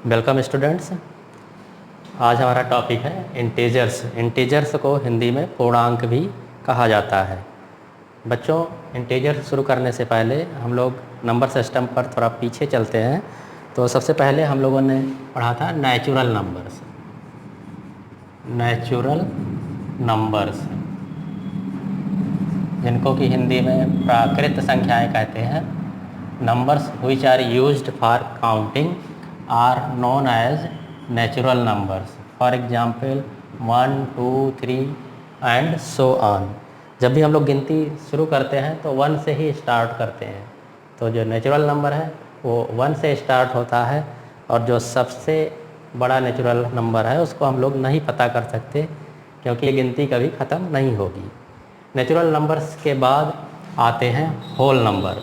Welcome students. आज हमारा topic है इंटीजर्स। इंटीजर्स को हिंदी में पूर्णांक भी कहा जाता है। बच्चों, इंटीजर्स शुरू करने से पहले हम लोग नंबर सिस्टम पर थोड़ा पीछे चलते हैं। तो सबसे पहले हम लोगों ने पढ़ा था नेचुरल नंबर्स। नेचुरल नंबर्स जिनको कि हिंदी में प्राकृत संख्याएं कहते हैं। Numbers which are used for counting are known as natural numbers. For example 1, 2, 3 and so on. जब भी हम लोग गिनती शुरू करते हैं तो 1 से ही स्टार्ट करते हैं। तो जो नेचुरल नंबर है वो 1 से स्टार्ट होता है, और जो सबसे बड़ा नेचुरल नंबर है उसको हम लोग नहीं पता कर सकते, क्योंकि ये गिनती कभी ख़त्म नहीं होगी। नेचुरल नंबर्स के बाद आते हैं whole number.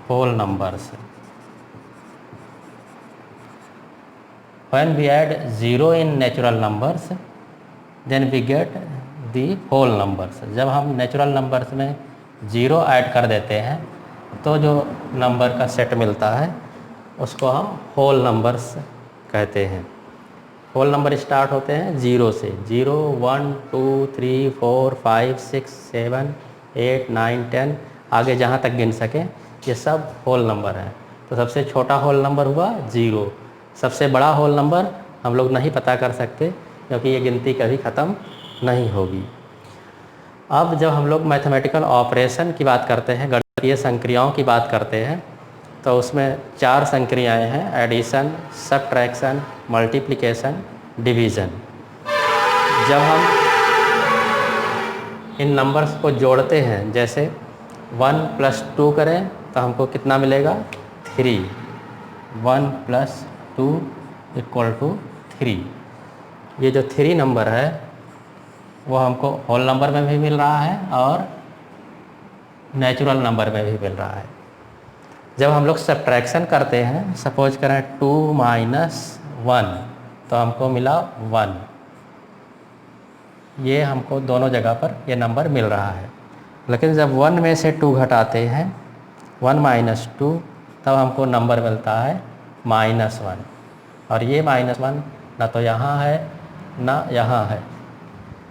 Whole numbers, when we add 0 in natural numbers then we get the whole numbers। जब हम नेचुरल नंबर्स में 0 ऐड कर देते हैं तो जो नंबर का सेट मिलता है उसको हम होल नंबर्स कहते हैं। होल नंबर स्टार्ट होते हैं 0 से। 0, 1, 2, 3, 4, 5, 6, 7, 8, 9, 10 आगे जहाँ तक गिन सकें, ये सब होल नंबर हैं। तो सबसे छोटा होल नंबर हुआ 0। सबसे बड़ा होल नंबर हम लोग नहीं पता कर सकते, क्योंकि ये गिनती कभी ख़त्म नहीं होगी। अब जब हम लोग मैथमेटिकल ऑपरेशन की बात करते हैं, गणितीय संक्रियाओं की बात करते हैं, तो उसमें 4 संक्रियाएं हैं: एडिशन, सबट्रैक्शन, मल्टीप्लिकेशन, डिवीज़न। जब हम इन नंबर्स को जोड़ते हैं, जैसे 1 + 2 करें तो हमको कितना मिलेगा? 3। 1 + 2 = 3। ये जो 3 नंबर है वो हमको होल नंबर में भी मिल रहा है और नेचुरल नंबर में भी मिल रहा है। जब हम लोग सब्ट्रैक्शन करते हैं, सपोज करें 2 - 1, तो हमको मिला 1। ये हमको दोनों जगह पर ये नंबर मिल रहा है। लेकिन जब 1 में से 2 घटाते हैं, 1 - 2, तब हमको नंबर मिलता है -1। और ये -1 ना तो यहाँ है ना यहाँ है।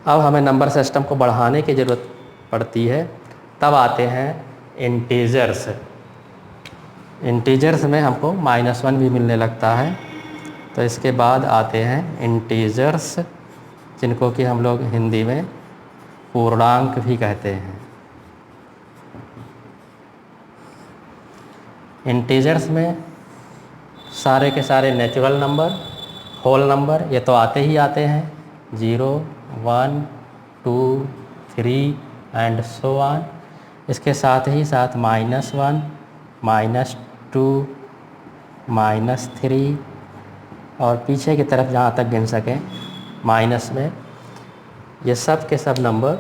अब हमें नंबर सिस्टम को बढ़ाने की ज़रूरत पड़ती है, तब आते हैं इंटीजर्स। इंटीजर्स में हमको -1 भी मिलने लगता है। तो इसके बाद आते हैं इंटीजर्स, जिनको कि हम लोग हिंदी में पूर्णांक भी कहते हैं। इंटीजर्स में सारे के सारे नेचुरल नंबर, होल नंबर ये तो आते ही आते हैं। 0, 1, 2, 3 एंड सो ऑन। इसके साथ ही साथ -1, -2, -3 और पीछे की तरफ जहाँ तक गिन सकें माइनस में, ये सब के सब नंबर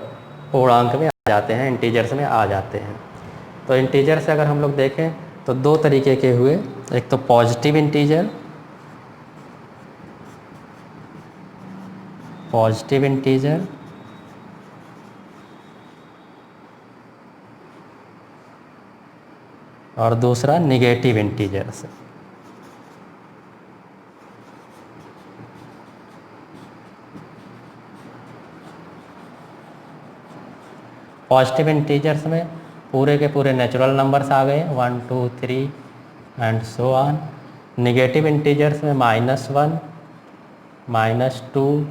पूर्णांक में आ जाते हैं, इंटीजर्स में आ जाते हैं। तो इंटीजर से अगर हम लोग देखें तो 2 तरीके के हुए। एक तो पॉजिटिव इंटीजर, और दूसरा निगेटिव इंटीजर्स। पॉजिटिव इंटीजर्स में पूरे के पूरे नेचुरल नंबर्स आ गए, 1, 2, 3 and so on. Negative integers में -1, -2,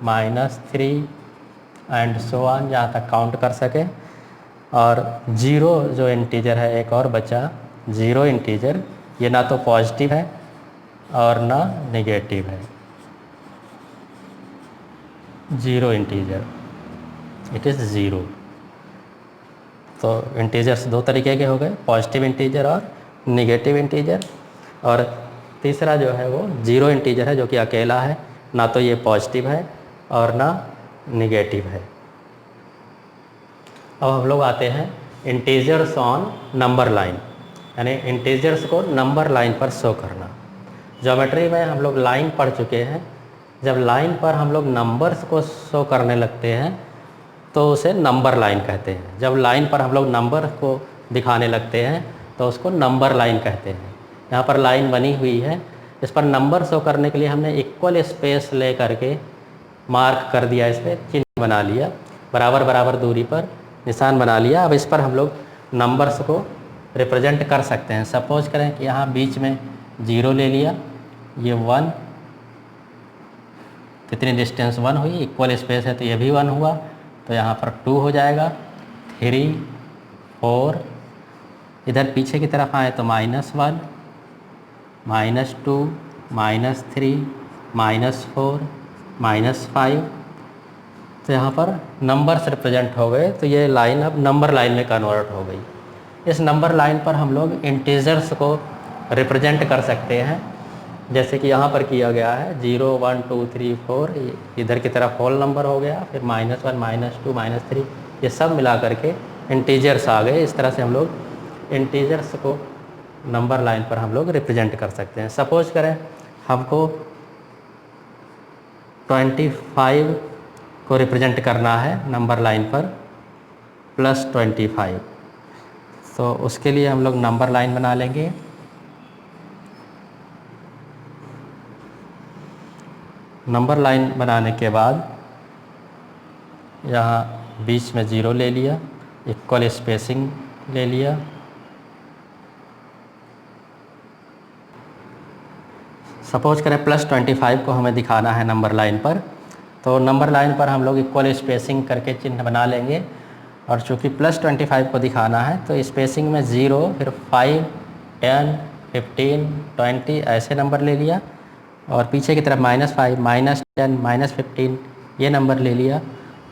-3 एंड सो ऑन, जहाँ तक काउंट कर सके। और 0 जो इंटीजर है, एक और बचा 0 इंटीजर, ये ना तो पॉजिटिव है और ना नेगेटिव है। 0 इंटीजर, इट इज़ 0। तो इंटीजर्स 2 तरीके के हो गए, पॉजिटिव इंटीजर और निगेटिव इंटीजर। और तीसरा जो है वो 0 इंटीजर है, जो कि अकेला है, ना तो ये पॉजिटिव है और ना निगेटिव है। अब हम लोग आते हैं इंटीजर्स ऑन नंबर लाइन, यानी इंटीजर्स को नंबर लाइन पर शो करना। ज्योमेट्री में हम लोग लाइन पढ़ चुके हैं। जब लाइन पर हम लोग नंबर्स को शो करने लगते हैं तो उसे नंबर लाइन कहते हैं। जब लाइन पर हम लोग नंबर को दिखाने लगते हैं तो उसको नंबर लाइन कहते हैं। यहाँ पर लाइन बनी हुई है, इस पर नंबर शो करने के लिए हमने इक्वल स्पेस ले करके मार्क कर दिया, इस पर चिन्ह बना लिया, बराबर बराबर दूरी पर निशान बना लिया। अब इस पर हम लोग नंबर्स को रिप्रेजेंट कर सकते हैं। सपोज करें कि यहाँ बीच में 0 ले लिया, ये 1, कितनी डिस्टेंस 1 हुई, इक्वल स्पेस है तो ये भी 1 हुआ, तो यहाँ पर 2 हो जाएगा, 3, 4, इधर पीछे की तरफ आए तो -1, -2, -3, -4, -5, तो यहाँ पर नंबर्स रिप्रेजेंट हो गए। तो ये लाइन अब नंबर लाइन में कन्वर्ट हो गई। इस नंबर लाइन पर हम लोग इंटीजर्स को रिप्रेजेंट कर सकते हैं, जैसे कि यहाँ पर किया गया है 0, 1, 2, 3, 4, इधर की तरफ होल नंबर हो गया, फिर -1, -2, -3, ये सब मिला करके इंटीजर्स आ गए। इस तरह से हम लोग इंटीजर्स को नंबर लाइन पर हम लोग रिप्रेजेंट कर सकते हैं। सपोज करें हमको 25 को रिप्रेजेंट करना है नंबर लाइन पर +25, तो उसके लिए हम लोग नंबर लाइन बना लेंगे। नंबर लाइन बनाने के बाद यहाँ बीच में 0 ले लिया, इक्वल स्पेसिंग ले लिया, सपोज करें +25 को हमें दिखाना है नंबर लाइन पर, तो नंबर लाइन पर हम लोग इक्वल स्पेसिंग करके चिन्ह बना लेंगे। और चूँकि +25 को दिखाना है तो स्पेसिंग में 0, फिर 5, 10, 15, 20 ऐसे नंबर ले लिया, और पीछे की तरफ -5, -10, -15 ये नंबर ले लिया।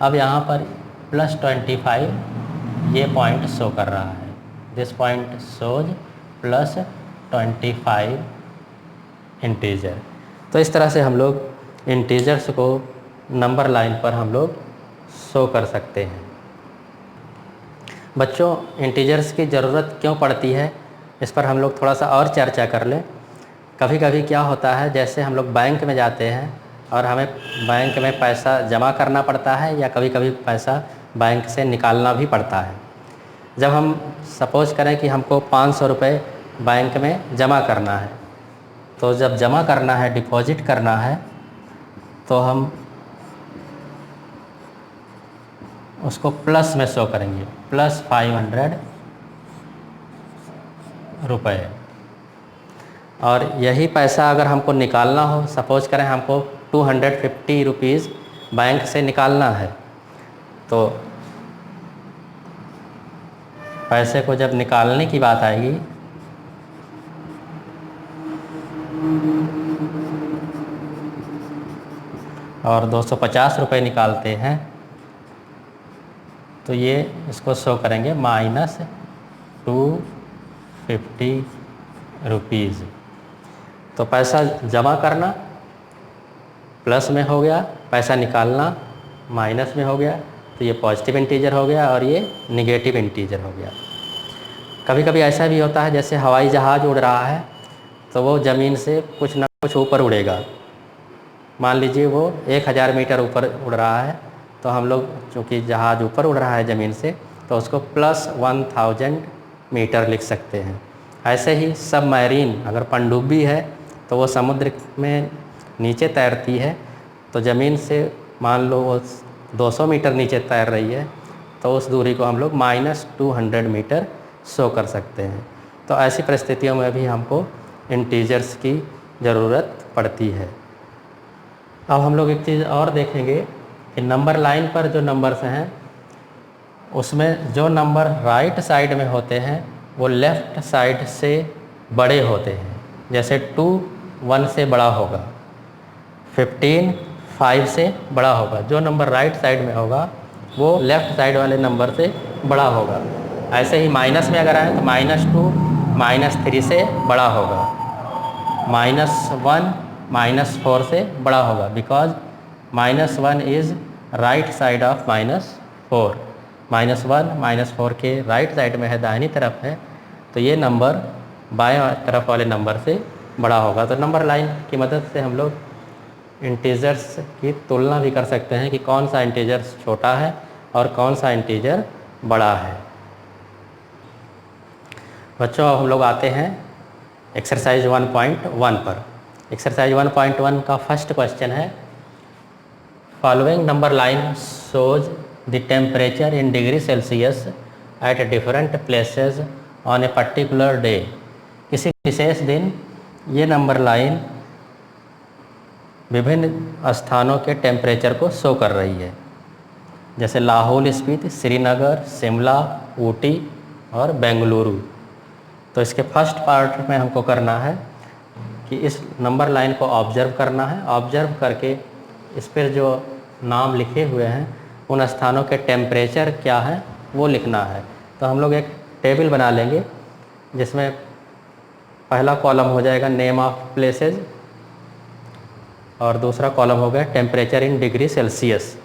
अब यहाँ पर +25 ये पॉइंट शो कर रहा है, दिस पॉइंट शोज +25 इंटीजर। तो इस तरह से हम लोग इंटीजर्स को नंबर लाइन पर हम लोग शो कर सकते हैं। बच्चों, इंटीजर्स की ज़रूरत क्यों पड़ती है, इस पर हम लोग थोड़ा सा और चर्चा कर लें। कभी कभी क्या होता है, जैसे हम लोग बैंक में जाते हैं और हमें बैंक में पैसा जमा करना पड़ता है, या कभी कभी पैसा बैंक से निकालना भी पड़ता है। जब हम सपोज करें कि हमको 500 रुपये बैंक में जमा करना है, तो जब जमा करना है, डिपॉजिट करना है, तो हम उसको प्लस में शो करेंगे, +500 रुपये। और यही पैसा अगर हमको निकालना हो, सपोज करें हमको 250 रुपीज़ बैंक से निकालना है, तो पैसे को जब निकालने की बात आएगी और 250 रुपये निकालते हैं, तो ये इसको शो करेंगे -250 रुपीज़। तो पैसा जमा करना प्लस में हो गया, पैसा निकालना माइनस में हो गया, तो ये पॉजिटिव इंटीजर हो गया और ये निगेटिव इंटीजर हो गया। कभी कभी ऐसा भी होता है, जैसे हवाई जहाज़ उड़ रहा है तो वो ज़मीन से कुछ ना कुछ ऊपर उड़ेगा। मान लीजिए वो 1000 मीटर ऊपर उड़ रहा है, तो हम लोग चूँकि जहाज़ ऊपर उड़ रहा है ज़मीन से, तो उसको +1000 मीटर लिख सकते हैं। ऐसे ही सबमरीन अगर पनडुब्बी है तो वो समुद्र में नीचे तैरती है, तो ज़मीन से मान लो वो 200 मीटर नीचे तैर रही है, तो उस दूरी को हम लोग -200 मीटर शो कर सकते हैं। तो ऐसी परिस्थितियों में भी हमको इंटीजर्स की ज़रूरत पड़ती है। अब हम लोग एक चीज़ और देखेंगे कि नंबर लाइन पर जो नंबर्स हैं, उसमें जो नंबर राइट साइड में होते हैं वो लेफ़्ट साइड से बड़े होते हैं। जैसे 2 1 से बड़ा होगा, 15 5 से बड़ा होगा। जो नंबर राइट साइड में होगा वो लेफ़्ट साइड वाले नंबर से बड़ा होगा। ऐसे ही माइनस में अगर आए तो -2 -3 से बड़ा होगा, -1 -4 से बड़ा होगा, because -1 is right side of -4। -1 -4 के राइट साइड में है, दाहिनी तरफ है, तो ये नंबर बाएं तरफ वाले नंबर से बड़ा होगा। तो नंबर लाइन की मदद से हम लोग इंटीजर्स की तुलना भी कर सकते हैं कि कौन सा इंटीजर छोटा है और कौन सा इंटीजर बड़ा है। बच्चों, अब हम लोग आते हैं एक्सरसाइज 1.1 पर। एक्सरसाइज 1.1 का फर्स्ट क्वेश्चन है, following number line shows the temperature in degree Celsius at different places on a particular day. किसी विशेष दिन ये नंबर लाइन विभिन्न स्थानों के टेम्परेचर को शो कर रही है, जैसे लाहौल स्पीति, श्रीनगर, शिमला, ऊटी और बेंगलुरु। तो इसके फर्स्ट पार्ट में हमको करना है कि इस नंबर लाइन को ऑब्जर्व करना है। ऑब्जर्व करके इस पर जो नाम लिखे हुए हैं उन स्थानों के टेम्परेचर क्या है वो लिखना है। तो हम लोग एक टेबल बना लेंगे जिसमें पहला कॉलम हो जाएगा नेम ऑफ प्लेसेस और दूसरा कॉलम हो गया टेम्परेचर इन डिग्री सेल्सियस।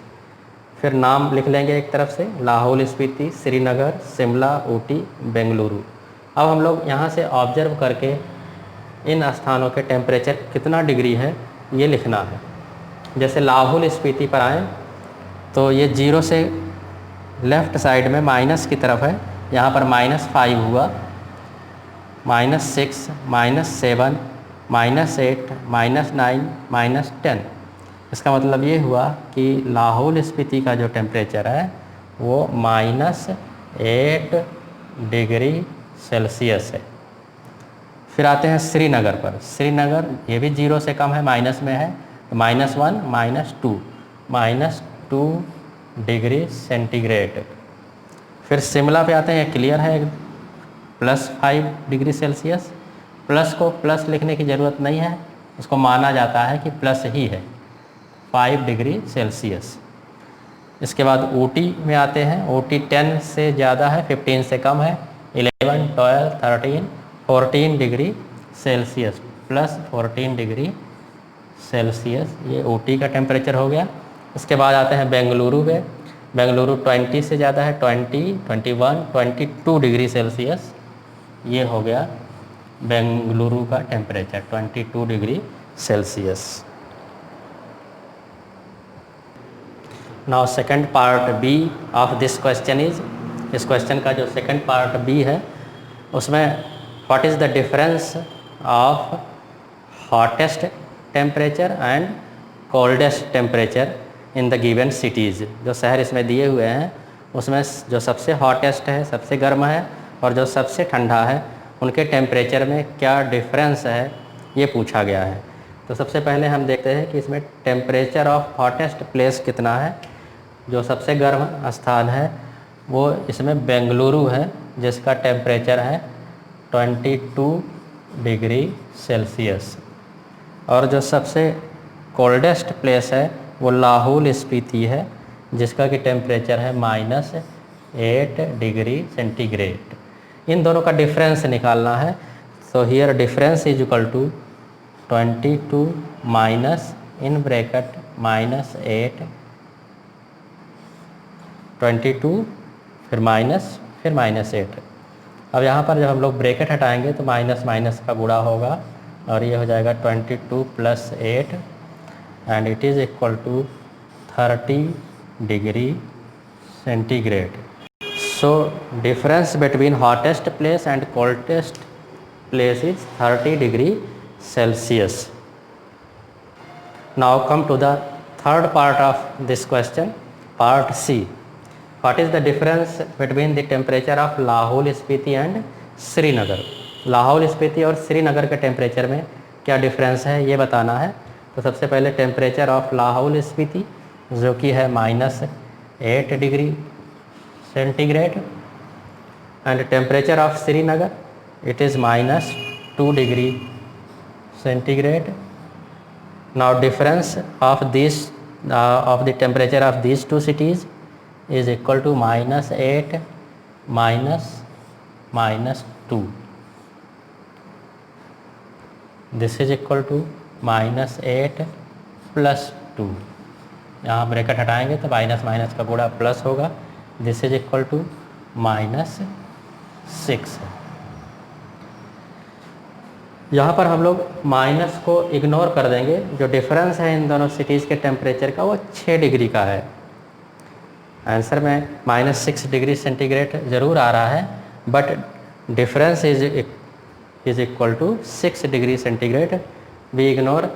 फिर नाम लिख लेंगे एक तरफ से, लाहौल स्पीति, श्रीनगर, शिमला, ऊटी, बेंगलुरु। अब हम लोग यहाँ से ऑब्जर्व करके इन स्थानों के टेम्परेचर कितना डिग्री है ये लिखना है। जैसे लाहौल स्पीति पर आएँ तो ये 0 से लेफ़्ट साइड में माइनस की तरफ है, यहाँ पर -5 हुआ, -6, -7, -8, -9, -10। इसका मतलब ये हुआ कि लाहौल स्पीति का जो टेम्परेचर है वो -8 डिग्री सेल्सियस है। फिर आते हैं श्रीनगर पर। श्रीनगर ये भी 0 से कम है, माइनस में है, तो -1, -2 डिग्री सेंटीग्रेड। फिर शिमला पे आते हैं, क्लियर है, +5 डिग्री सेल्सियस। प्लस को प्लस लिखने की ज़रूरत नहीं है, उसको माना जाता है कि प्लस ही है, 5 डिग्री सेल्सियस। इसके बाद ऊटी में आते हैं। ऊटी 10 से ज़्यादा है, 15 से कम है, 11, 12, 13, 14 डिग्री सेल्सियस, +14 डिग्री सेल्सियस ये ऊटी का टेम्परेचर हो गया। इसके बाद आते हैं बेंगलुरु पे। बेंगलुरु 20 से ज़्यादा है, 20, 21, 22 डिग्री सेल्सियस ये हो गया बेंगलुरु का temperature, 22 degree Celsius. Now second part B of this question is, इस क्वेश्चन का जो सेकंड पार्ट बी है उसमें what is the difference of hottest temperature and coldest temperature in the given cities. जो शहर इसमें दिए हुए हैं उसमें जो सबसे हॉटेस्ट है, सबसे गर्म है, और जो सबसे ठंडा है, उनके टेम्परेचर में क्या डिफरेंस है ये पूछा गया है। तो सबसे पहले हम देखते हैं कि इसमें टेम्परेचर ऑफ हॉटेस्ट प्लेस कितना है। जो सबसे गर्म स्थान है वो इसमें बेंगलुरु है, जिसका टेम्परेचर है 22 डिग्री सेल्सियस। और जो सबसे कोल्डेस्ट प्लेस है वो लाहौल स्पीति है, जिसका कि टेम्परेचर है -8 डिग्री सेंटीग्रेड। इन दोनों का डिफरेंस निकालना है। तो here difference is equal to 22 minus in bracket -8, 22 फिर माइनस फिर -8। अब यहाँ पर जब हम लोग ब्रैकेट हटाएंगे तो माइनस माइनस का गुणा होगा और ये हो जाएगा 22 + 8 and it is equal to 30 degree centigrade. So difference between hottest place and coldest place is 30 degree Celsius. Now come to the third part of this question, part C. What is the difference between the temperature of Lahaul Spiti and Srinagar? Lahaul Spiti और श्रीनगर के temperature में क्या difference है ये बताना है। तो सबसे पहले टेम्परेचर ऑफ लाहौल स्पीति जो कि है -8 degree centigrade and temperature of Srinagar it is -2 degree centigrade. Now difference of this of the temperature of these two cities is equal to -8 -2. This is equal to -8 + 2। यहाँ ब्रैकेट हटाएंगे तो माइनस माइनस का गुणा plus होगा। This is equal to -6। यहाँ पर हम लोग माइनस को इग्नोर कर देंगे। जो डिफरेंस है इन दोनों सिटीज़ के टेम्परेचर का वो 6 डिग्री का है। आंसर में -6 डिग्री सेंटीग्रेड ज़रूर आ रहा है, but difference is is equal to 6 degree centigrade. We ignore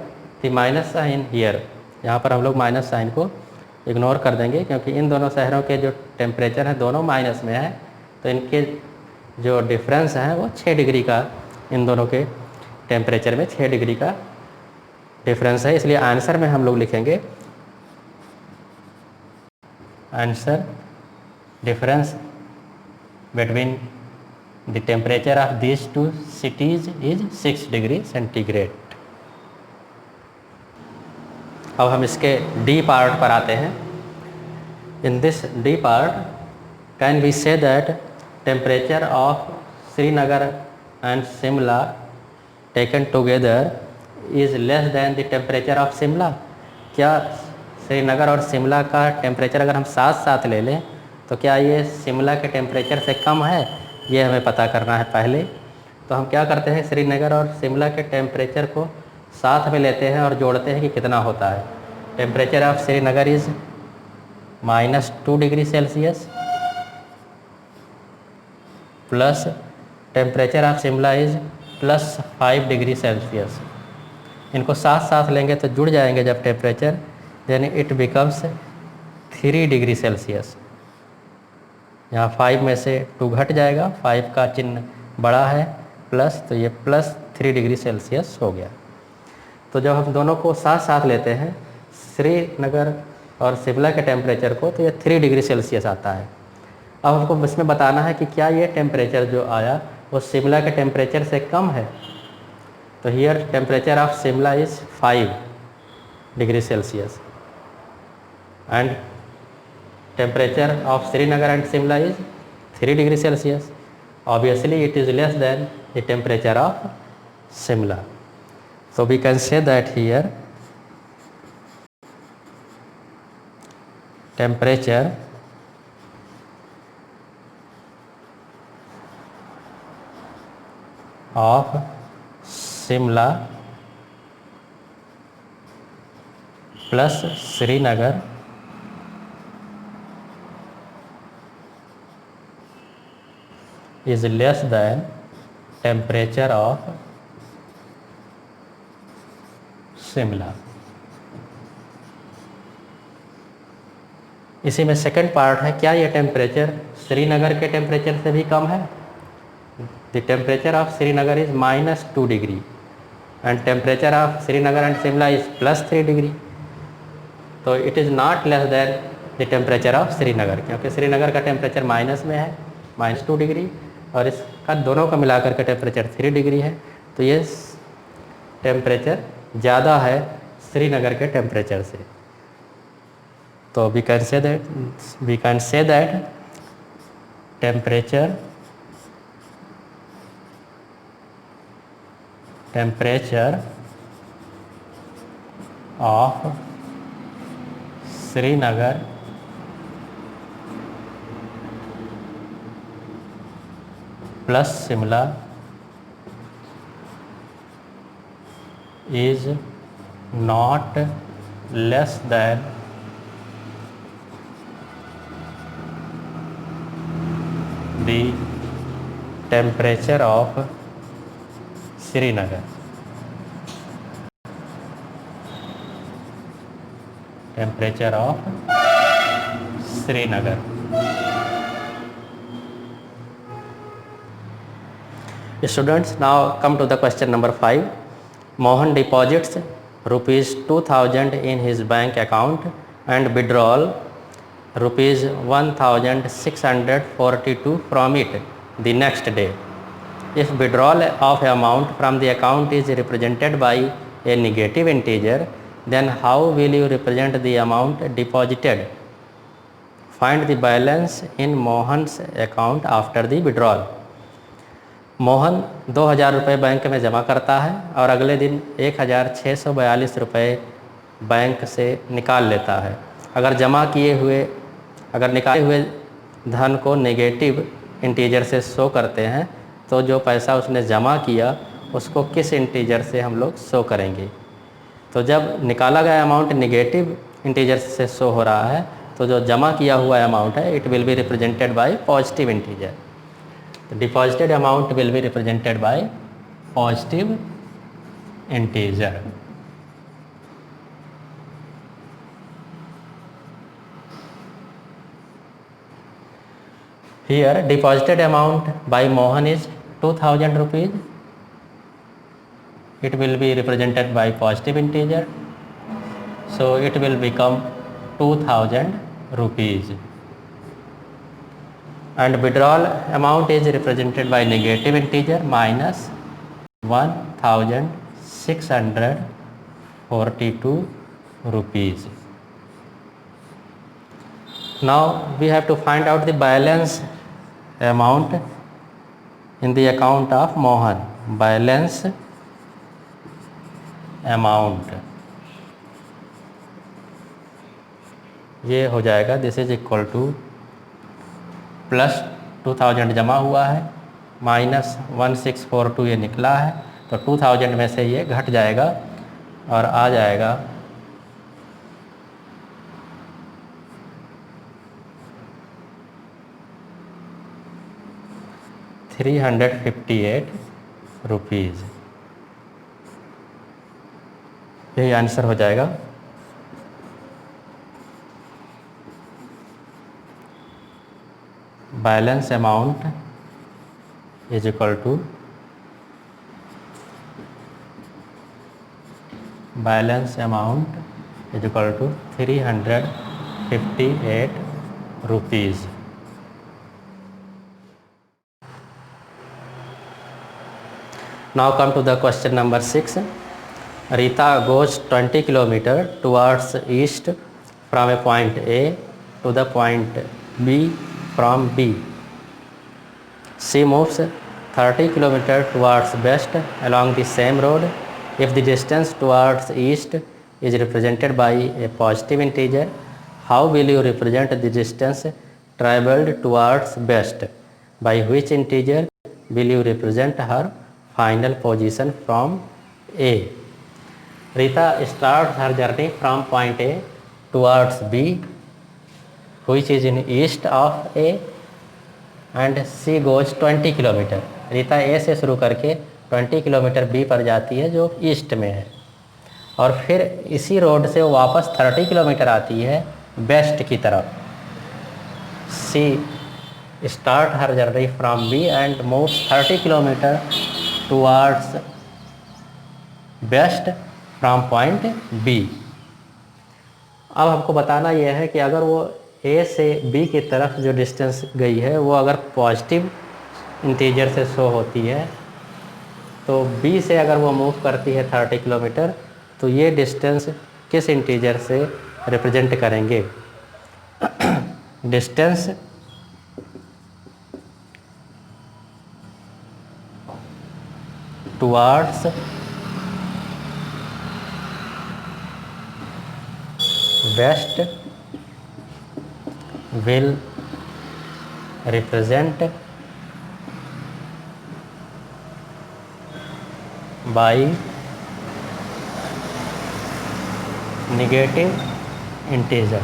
the minus sign here, यहाँ पर हम लोग माइनस साइन को इग्नोर कर देंगे क्योंकि इन दोनों शहरों के जो टेम्परेचर हैं दोनों माइनस में है, तो इनके जो डिफरेंस है वो 6 डिग्री का, इन दोनों के टेम्परेचर में 6 डिग्री का डिफरेंस है। इसलिए आंसर में हम लोग लिखेंगे answer difference between the temperature of this two cities is 6 degree centigrade. अब हम इसके डी पार्ट पर आते हैं। In this D part can we say that temperature of Srinagar and Shimla taken together is less than the temperature of Shimla. क्या श्रीनगर और शिमला का temperature अगर हम साथ साथ ले लें तो क्या ये शिमला के टेम्परेचर से कम है, ये हमें पता करना है पहले। तो हम क्या करते हैं, श्रीनगर और शिमला के टेम्परेचर को साथ में लेते हैं और जोड़ते हैं कि कितना होता है। Temperature of Srinagar is -2 degree Celsius plus temperature of Shimla is +5 degree Celsius. इनको साथ साथ लेंगे तो जुड़ जाएंगे जब temperature, then it becomes 3 degree Celsius. यहाँ 5 में से 2 घट जाएगा, 5 का चिन्ह बड़ा है प्लस, तो ये +3 डिग्री सेल्सियस हो गया। तो जब हम दोनों को साथ साथ लेते हैं श्रीनगर और शिमला के टेम्परेचर को, तो ये 3 डिग्री सेल्सियस आता है। अब हमको इसमें बताना है कि क्या ये टेम्परेचर जो आया वो शिमला के टेम्परेचर से कम है। तो here temperature of Shimla is 5 degree Celsius and temperature of Srinagar and Shimla is 3 degree Celsius. Obviously it is less than the temperature of Shimla. So we can say that here temperature of Shimla plus Srinagar is less than temperature of Shimla. इसी में second part है, क्या ये temperature Srinagar के temperature से भी कम है। The temperature of Srinagar is -2 degree and temperature of Srinagar and Shimla is +3 degree. तो it is not less than the temperature of Srinagar, क्योंकि श्रीनगर का टेम्परेचर माइनस में है, -2 डिग्री, और इसका दोनों का मिलाकर के टेम्परेचर 3 डिग्री है। तो ये टेम्परेचर ज़्यादा है श्रीनगर के टेम्परेचर से। तो we can say that temperature of Srinagar plus Shimla is not less than the temperature of Srinagar. Temperature of Srinagar. Students, now come to the question number 5. Mohan deposits rupees 2000 in his bank account and withdrawal rupees 1642 from it the next day. If withdrawal of amount from the account is represented by a negative integer, then how will you represent the amount deposited? Find the balance in Mohan's account after the withdrawal. Mohan 2000 रुपये bank में जमा करता है और अगले दिन 1642 रुपये bank से निकाल लेता है। अगर निकाले हुए धन को नेगेटिव इंटीजर से शो करते हैं तो जो पैसा उसने जमा किया उसको किस इंटीजर से हम लोग शो करेंगे। तो जब निकाला गया अमाउंट नेगेटिव इंटीजर से शो हो रहा है तो जो जमा किया हुआ अमाउंट है it will be represented by positive integer. The deposited amount will be represented by positive integer. Here deposited amount by Mohan is 2000 rupees. It will be represented by positive integer, so it will become 2000 rupees. And withdrawal amount is represented by negative integer minus 1642 rupees. Now we have to find out the balance amount in the account of Mohan. Balance amount ये हो जाएगा, this is equal two plus 2000 जमा हुआ है minus 1642 ये निकला है, तो 2000 में से ये घट जाएगा और आ जाएगा 358 रुपीज़। यही आंसर हो जाएगा। Balance amount is equal to balance amount is equal to 358 rupees. Now come to the question number 6. Rita goes 20 km towards east from a point A to the point B from B. She moves 30 km towards west along the same road. If the distance towards east is represented by a positive integer, how will you represent the distance traveled towards west? By which integer will you represent her final position from A? Rita starts her journey from point A towards B, which is in east of A, and she goes 20 kilometre. Rita A से शुरू करके 20 kilometre B पर जाती है जो east में है, और फिर इसी रोड से वो वापस 30 किलोमीटर आती है वेस्ट की तरफ। She start her journey from B and moves 30 kilometer towards west from point B। अब हमको बताना यह है कि अगर वो A से B की तरफ जो डिस्टेंस गई है वो अगर पॉजिटिव इंटीजर से शो होती है, तो B से अगर वो मूव करती है 30 किलोमीटर, तो ये डिस्टेंस किस इंटीजर से रिप्रेजेंट करेंगे? Distance towards west will represent by negative integer।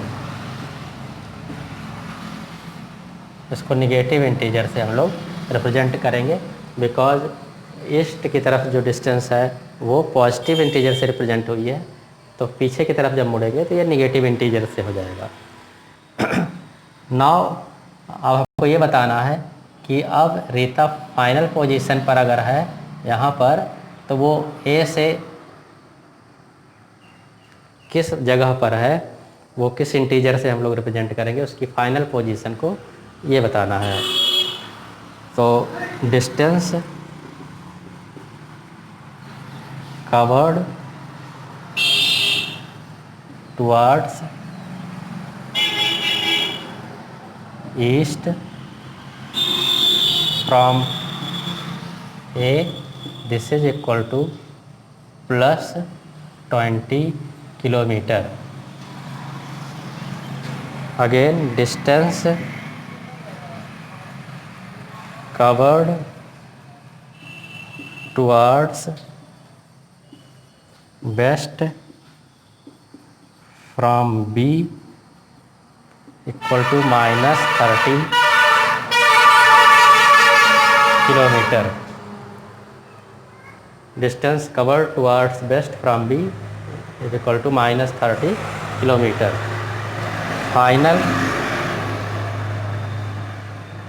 इसको नेगेटिव इंटीजर से हम लोग रिप्रेजेंट करेंगे, बिकॉज ईस्ट की तरफ जो डिस्टेंस है वो पॉजिटिव इंटीजर से रिप्रेजेंट हुई है, तो पीछे की तरफ जब मुड़ेंगे तो ये नेगेटिव इंटीजर से हो जाएगा। नाउ अब हमको ये बताना है कि अब रीता फाइनल पोजीशन पर अगर है यहाँ पर, तो वो ए से किस जगह पर है, वो किस इंटीजर से हम लोग रिप्रेजेंट करेंगे, उसकी फाइनल पोजीशन को ये बताना है। तो distance covered towards east from A, this is equal to plus 20 kilometer। Again distance covered towards west from B equal to minus 30 kilometre. distance covered towards west from B is equal to -30 kilometer. Final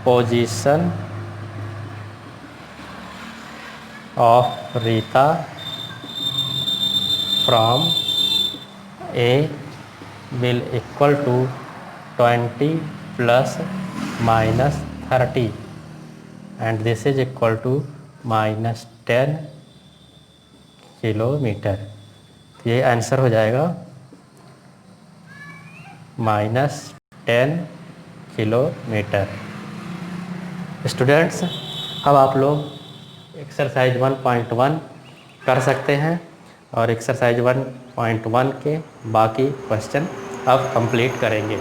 position of Rita from A will equal to 20 plus -30 and this is equal to -10 kilometre. ये answer हो जाएगा -10 kilometre. Students, अब आप लोग exercise 1.1 कर सकते हैं और एक्सरसाइज 1.1 के बाकी क्वेश्चन अब कंप्लीट करेंगे.